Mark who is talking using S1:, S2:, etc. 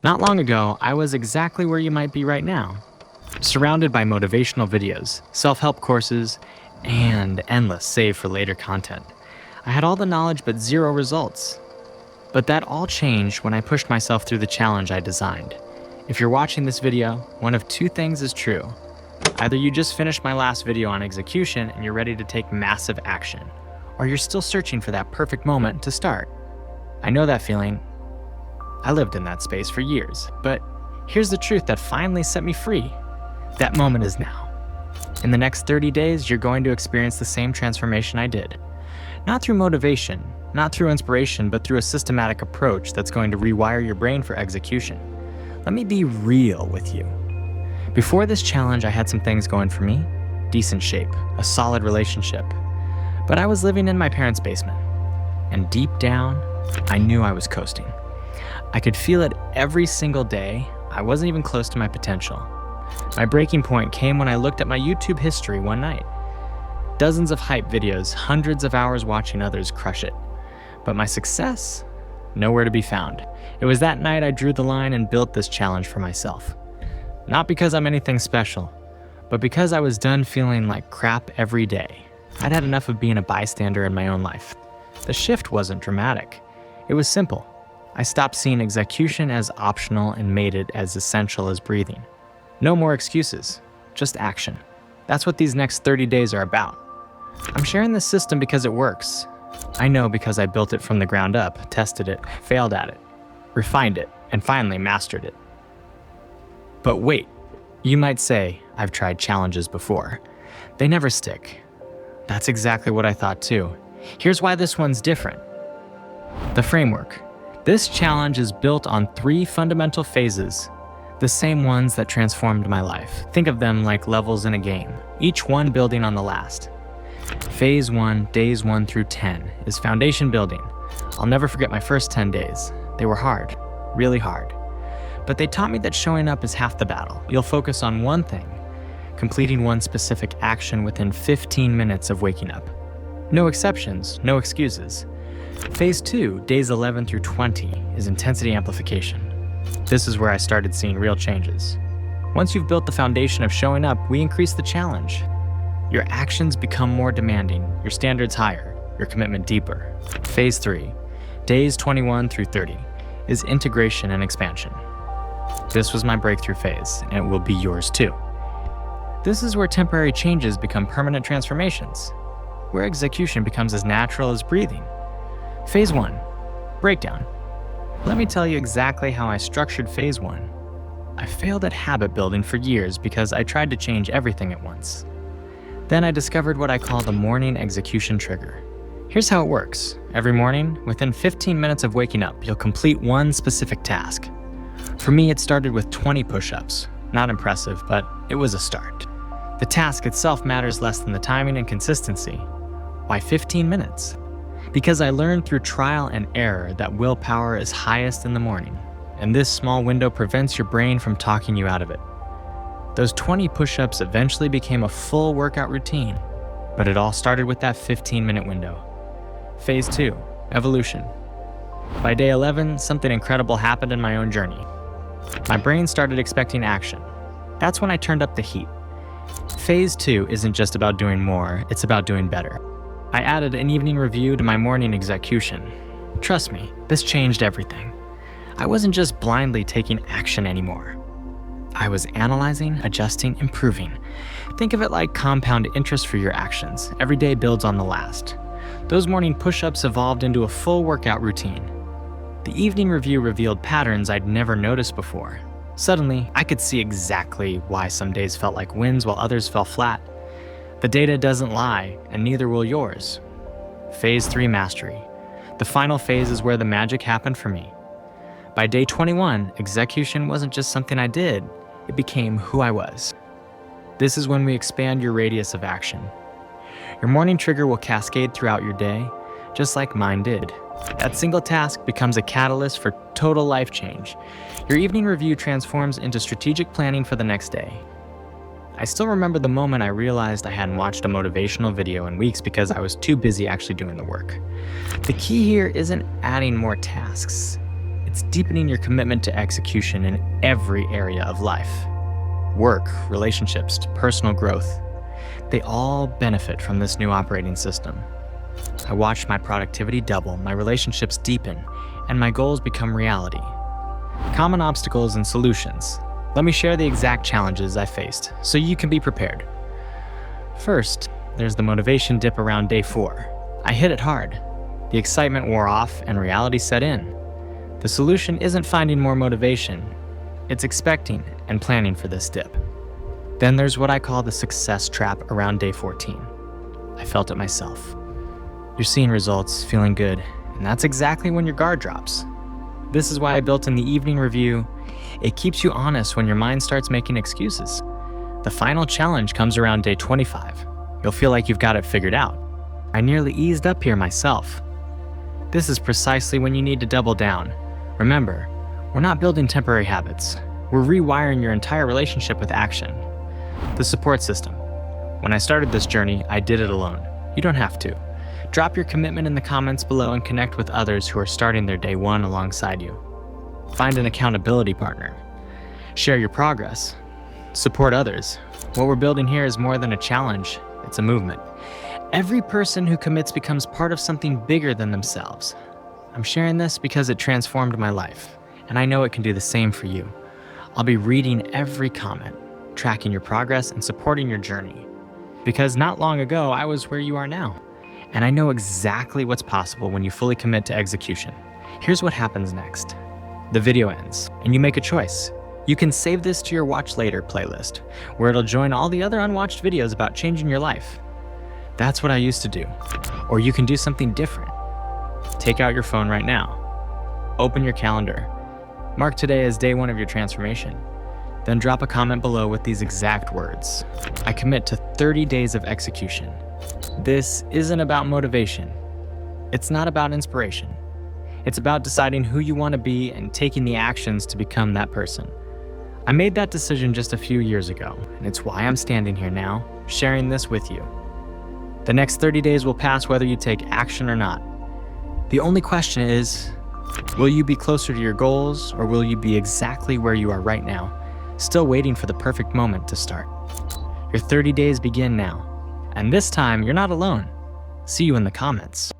S1: Not long ago, I was exactly where you might be right now, surrounded by motivational videos, self-help courses, and endless save for later content. I had all the knowledge but zero results. But that all changed when I pushed myself through the challenge I designed. If you're watching this video, one of two things is true. Either you just finished my last video on execution and you're ready to take massive action, or you're still searching for that perfect moment to start. I know that feeling. I lived in that space for years, but here's the truth that finally set me free. That moment is now. In the next 30 days, you're going to experience the same transformation I did. Not through motivation, not through inspiration, but through a systematic approach that's going to rewire your brain for execution. Let me be real with you. Before this challenge, I had some things going for me. Decent shape, a solid relationship. But I was living in my parents' basement. And deep down, I knew I was coasting. I could feel it every single day. I wasn't even close to my potential. My breaking point came when I looked at my YouTube history one night. Dozens of hype videos, hundreds of hours watching others crush it. But my success? Nowhere to be found. It was that night I drew the line and built this challenge for myself. Not because I'm anything special, but because I was done feeling like crap every day. I'd had enough of being a bystander in my own life. The shift wasn't dramatic. It was simple. I stopped seeing execution as optional and made it as essential as breathing. No more excuses, just action. That's what these next 30 days are about. I'm sharing this system because it works. I know because I built it from the ground up, tested it, failed at it, refined it, and finally mastered it. But wait, you might say, I've tried challenges before. They never stick. That's exactly what I thought too. Here's why this one's different. The framework. This challenge is built on 3 fundamental phases, the same ones that transformed my life. Think of them like levels in a game, each one building on the last. Phase 1, days 1 through 10, is foundation building. I'll never forget my first 10 days. They were hard, really hard. But they taught me that showing up is half the battle. You'll focus on one thing, completing one specific action within 15 minutes of waking up. No exceptions, no excuses. Phase 2, days 11 through 20, is intensity amplification. This is where I started seeing real changes. Once you've built the foundation of showing up, we increase the challenge. Your actions become more demanding, your standards higher, your commitment deeper. Phase 3, days 21 through 30, is integration and expansion. This was my breakthrough phase, and it will be yours too. This is where temporary changes become permanent transformations, where execution becomes as natural as breathing. Phase 1, breakdown. Let me tell you exactly how I structured phase 1. I failed at habit building for years because I tried to change everything at once. Then I discovered what I call the morning execution trigger. Here's how it works. Every morning, within 15 minutes of waking up, you'll complete one specific task. For me, it started with 20 push-ups. Not impressive, but it was a start. The task itself matters less than the timing and consistency. Why 15 minutes? Because I learned through trial and error that willpower is highest in the morning, and this small window prevents your brain from talking you out of it. Those 20 push-ups eventually became a full workout routine, but it all started with that 15-minute window. Phase 2, evolution. By day 11, something incredible happened in my own journey. My brain started expecting action. That's when I turned up the heat. Phase 2 isn't just about doing more, it's about doing better. I added an evening review to my morning execution. Trust me, this changed everything. I wasn't just blindly taking action anymore. I was analyzing, adjusting, improving. Think of it like compound interest for your actions. Every day builds on the last. Those morning push-ups evolved into a full workout routine. The evening review revealed patterns I'd never noticed before. Suddenly, I could see exactly why some days felt like wins while others fell flat. The data doesn't lie, and neither will yours. Phase 3, mastery. The final phase is where the magic happened for me. By day 21, execution wasn't just something I did, it became who I was. This is when we expand your radius of action. Your morning trigger will cascade throughout your day, just like mine did. That single task becomes a catalyst for total life change. Your evening review transforms into strategic planning for the next day. I still remember the moment I realized I hadn't watched a motivational video in weeks because I was too busy actually doing the work. The key here isn't adding more tasks. It's deepening your commitment to execution in every area of life. Work, relationships, to personal growth. They all benefit from this new operating system. I watched my productivity double, my relationships deepen, and my goals become reality. Common obstacles and solutions. Let me share the exact challenges I faced so you can be prepared. First, there's the motivation dip around day 4. I hit it hard. The excitement wore off and reality set in. The solution isn't finding more motivation. It's expecting and planning for this dip. Then there's what I call the success trap around day 14. I felt it myself. You're seeing results, feeling good, and that's exactly when your guard drops. This is why I built in the evening review. It keeps you honest when your mind starts making excuses. The final challenge comes around day 25. You'll feel like you've got it figured out. I nearly eased up here myself. This is precisely when you need to double down. Remember, we're not building temporary habits. We're rewiring your entire relationship with action. The support system. When I started this journey, I did it alone. You don't have to. Drop your commitment in the comments below and connect with others who are starting their day 1 alongside you. Find an accountability partner. Share your progress. Support others. What we're building here is more than a challenge, it's a movement. Every person who commits becomes part of something bigger than themselves. I'm sharing this because it transformed my life, and I know it can do the same for you. I'll be reading every comment, tracking your progress, and supporting your journey. Because not long ago, I was where you are now. And I know exactly what's possible when you fully commit to execution. Here's what happens next. The video ends, and you make a choice. You can save this to your Watch Later playlist, where it'll join all the other unwatched videos about changing your life. That's what I used to do. Or you can do something different. Take out your phone right now. Open your calendar. Mark today as day 1 of your transformation. Then drop a comment below with these exact words. I commit to 30 days of execution. This isn't about motivation. It's not about inspiration. It's about deciding who you want to be and taking the actions to become that person. I made that decision just a few years ago, and it's why I'm standing here now, sharing this with you. The next 30 days will pass whether you take action or not. The only question is, will you be closer to your goals, or will you be exactly where you are right now, still waiting for the perfect moment to start? Your 30 days begin now. And this time, you're not alone. See you in the comments.